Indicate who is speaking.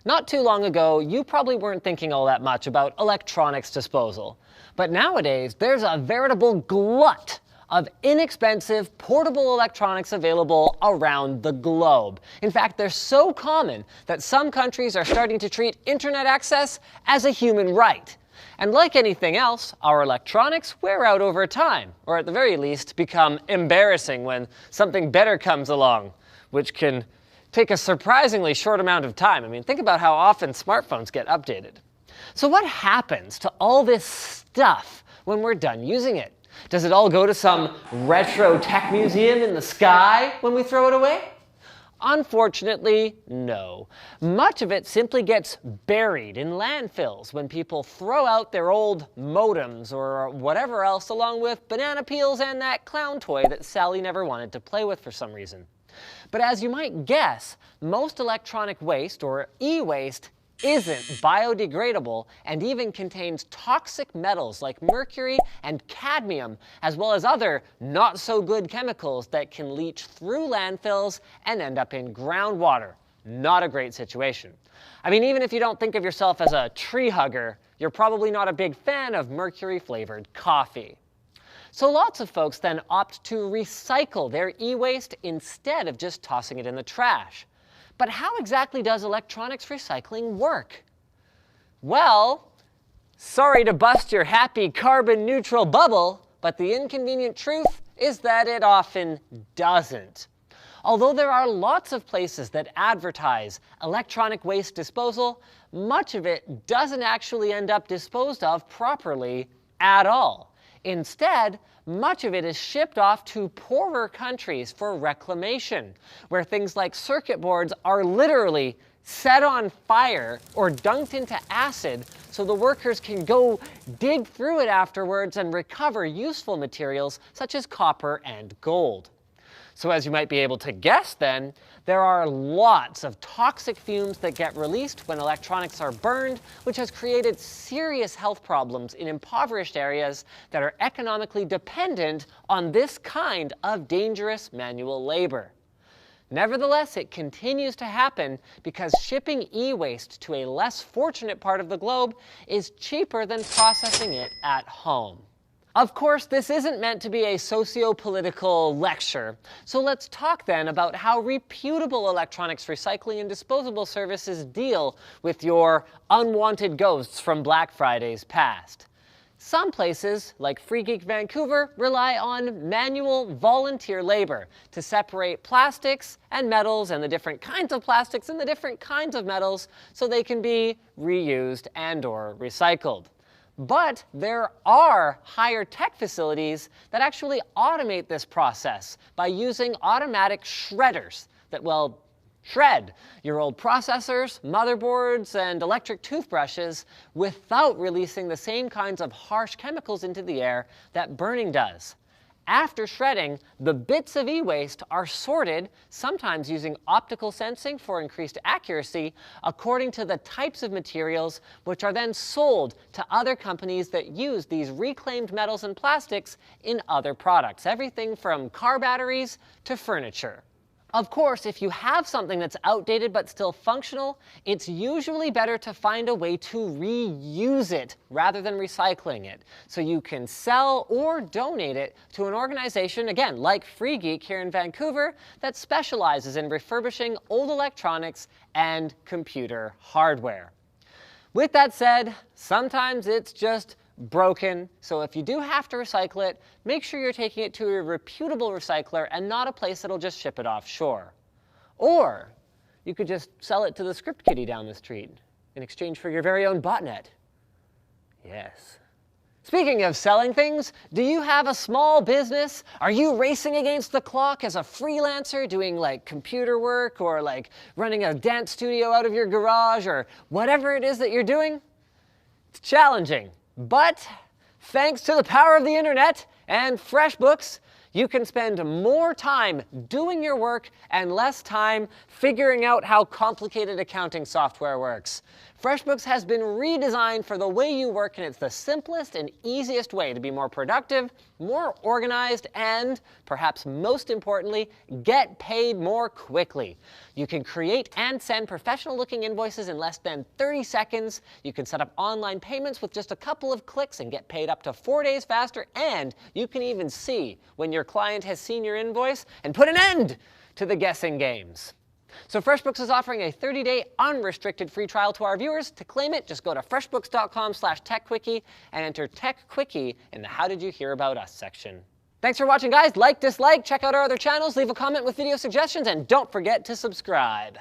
Speaker 1: Not too long ago, you probably weren't thinking all that much about electronics disposal. But nowadays, there's a veritable glut of inexpensive, portable electronics available around the globe. In fact, they're so common that some countries are starting to treat internet access as a human right. And like anything else, our electronics wear out over time, or at the very least, become embarrassing when something better comes along, which can take a surprisingly short amount of time. I mean, think about how often smartphones get updated. So what happens to all this stuff when we're done using it? Does it all go to some retro tech museum in the sky when we throw it away? Unfortunately, no. Much of it simply gets buried in landfills when people throw out their old modems or whatever else, along with banana peels and that clown toy that Sally never wanted to play with for some reason. But as you might guess, most electronic waste, or e-waste, isn't biodegradable and even contains toxic metals like mercury and cadmium, as well as other not-so-good chemicals that can leach through landfills and end up in groundwater. Not a great situation. I mean, even if you don't think of yourself as a tree hugger, you're probably not a big fan of mercury-flavored coffee. So lots of folks then opt to recycle their e-waste instead of just tossing it in the trash. But how exactly does electronics recycling work? Well, sorry to bust your happy carbon neutral bubble, but the inconvenient truth is that it often doesn't. Although there are lots of places that advertise electronic waste disposal, much of it doesn't actually end up disposed of properly at all. Instead, much of it is shipped off to poorer countries for reclamation, where things like circuit boards are literally set on fire or dunked into acid so the workers can go dig through it afterwards and recover useful materials such as copper and gold. So as you might be able to guess then, there are lots of toxic fumes that get released when electronics are burned, which has created serious health problems in impoverished areas that are economically dependent on this kind of dangerous manual labor. Nevertheless, it continues to happen because shipping e-waste to a less fortunate part of the globe is cheaper than processing it at home. Of course, this isn't meant to be a socio-political lecture, so let's talk then about how reputable electronics recycling and disposable services deal with your unwanted ghosts from Black Friday's past. Some places, like Free Geek Vancouver, rely on manual volunteer labor to separate plastics and metals and the different kinds of plastics and the different kinds of metals so they can be reused and/or recycled. But there are higher tech facilities that actually automate this process by using automatic shredders that, well, shred your old processors, motherboards, and electric toothbrushes without releasing the same kinds of harsh chemicals into the air that burning does. After shredding, the bits of e-waste are sorted, sometimes using optical sensing for increased accuracy, according to the types of materials, which are then sold to other companies that use these reclaimed metals and plastics in other products, everything from car batteries to furniture. Of course, if you have something that's outdated but still functional, it's usually better to find a way to reuse it rather than recycling it, so you can sell or donate it to an organization, again, like Free Geek here in Vancouver, that specializes in refurbishing old electronics and computer hardware. With that said, sometimes it's just broken, so if you do have to recycle it, make sure you're taking it to a reputable recycler and not a place that'll just ship it offshore. Or you could just sell it to the script kiddie down the street in exchange for your very own botnet. Yes. Speaking of selling things, do you have a small business? Are you racing against the clock as a freelancer doing like computer work or like running a dance studio out of your garage or whatever it is that you're doing? It's challenging. But thanks to the power of the internet and FreshBooks, You can spend more time doing your work and less time figuring out how complicated accounting software works. FreshBooks has been redesigned for the way you work, and it's the simplest and easiest way to be more productive, more organized, and, perhaps most importantly, get paid more quickly. You can create and send professional-looking invoices in less than 30 seconds. You can set up online payments with just a couple of clicks and get paid up to 4 days faster, and you can even see when your client has seen your invoice and put an end to the guessing games. So FreshBooks is offering a 30-day unrestricted free trial to our viewers. To claim it, just go to freshbooks.com/techquickie and enter TechQuickie in the How Did You Hear About Us section. Thanks for watching, guys. Like, dislike, check out our other channels, leave a comment with video suggestions, and don't forget to subscribe.